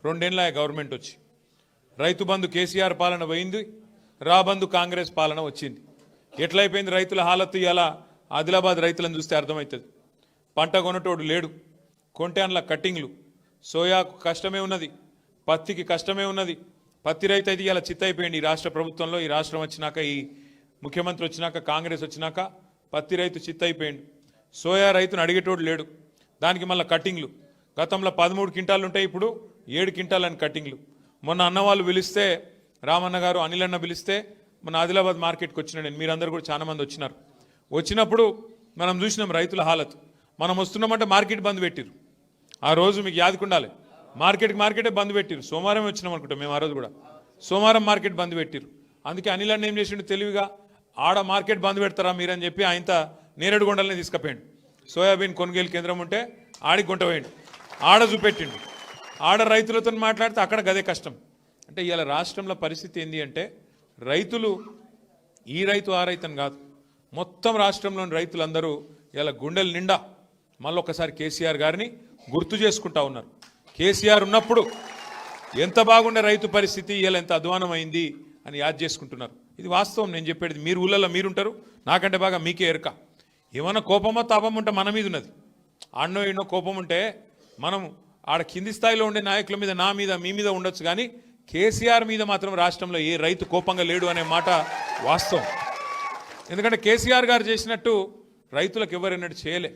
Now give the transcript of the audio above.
రెండేళ్ల గవర్నమెంట్ వచ్చి రైతు బంధు కేసీఆర్ పాలన పోయింది, రాబంధు కాంగ్రెస్ పాలన వచ్చింది. ఎట్లయిపోయింది రైతుల హాలత్? ఇలా ఆదిలాబాద్ రైతులను చూస్తే అర్థమవుతుంది. పంట కొనటోడు లేడు, కొంటే అందులో కట్టింగ్లు. సోయాకు కష్టమే ఉన్నది, పత్తికి కష్టమే ఉన్నది. పత్తి రైతు అయితే ఇలా చిత్తైపోయింది. ఈ రాష్ట్ర ప్రభుత్వంలో, ఈ రాష్ట్రం వచ్చినాక, ఈ ముఖ్యమంత్రి వచ్చినాక, కాంగ్రెస్ వచ్చినాక పత్తి రైతు చిత్తైపోయింది. సోయా రైతును అడిగేటోడు లేడు, దానికి మళ్ళీ కట్టింగ్లు. గతంలో 13 క్వింటాలు ఉంటాయి, ఇప్పుడు 7 క్వింటాలు అని కట్టింగ్లు. మొన్న అన్నవాళ్ళు పిలిస్తే, రామన్న గారు అనిల్ అన్న పిలిస్తే మన ఆదిలాబాద్ మార్కెట్కి వచ్చిన నేను, మీరందరూ కూడా చాలా మంది వచ్చినారు. వచ్చినప్పుడు మనం చూసినాం రైతుల హాలత్. మనం వస్తున్నామంటే మార్కెట్ బంద్ పెట్టిరు. ఆ రోజు మీకు యాదకుండాలి, మార్కెటే బంద్ పెట్టిరు. సోమవారం వచ్చినాం అనుకుంటాం మేము. ఆ రోజు కూడా సోమవారం మార్కెట్ బంద్ పెట్టిరు. అందుకే అనిల్ అన్న ఏం చేసిండు తెలివిగా, ఆడ మార్కెట్ బంద్ పెడతారా మీరని చెప్పి ఆయన నేరేడుగొండలనే తీసుకుపోయిండు. సోయాబీన్ కొనుగోలు కేంద్రం ఉంటే ఆడికి గుంట పోయిండు, ఆడ చూపెట్టిండు. ఆడ రైతులతో మాట్లాడితే అక్కడ గదే కష్టం. అంటే ఇవాళ రాష్ట్రంలో పరిస్థితి ఏంటి అంటే, రైతులు ఈ రైతు ఆ రైతు అని కాదు, మొత్తం రాష్ట్రంలోని రైతులందరూ ఇలా గుండెల నిండా మళ్ళొక్కసారి కేసీఆర్ గారిని గుర్తు చేసుకుంటా ఉన్నారు. కేసీఆర్ ఉన్నప్పుడు ఎంత బాగుండే రైతు పరిస్థితి, ఇలా ఎంత అధ్వానం అయింది అని యాద్ చేసుకుంటున్నారు. ఇది వాస్తవం. నేను చెప్పేది, మీరు ఊళ్ళల్లో మీరుంటారు, నాకంటే బాగా మీకే ఎరక. ఏమన్నా కోపమో తాపం ఉంటే మన మీద ఉన్నది. ఆడనో ఎన్నో కోపం ఉంటే మనం ఆడ కింది స్థాయిలో ఉండే నాయకుల మీద, నా మీద, మీ మీద ఉండొచ్చు, కానీ కేసీఆర్ మీద మాత్రం రాష్ట్రంలో ఏ రైతు కోపంగా లేడు అనే మాట వాస్తవం. ఎందుకంటే కేసీఆర్ గారు చేసినట్టు రైతులకు ఎవరైనట్టు చేయలే.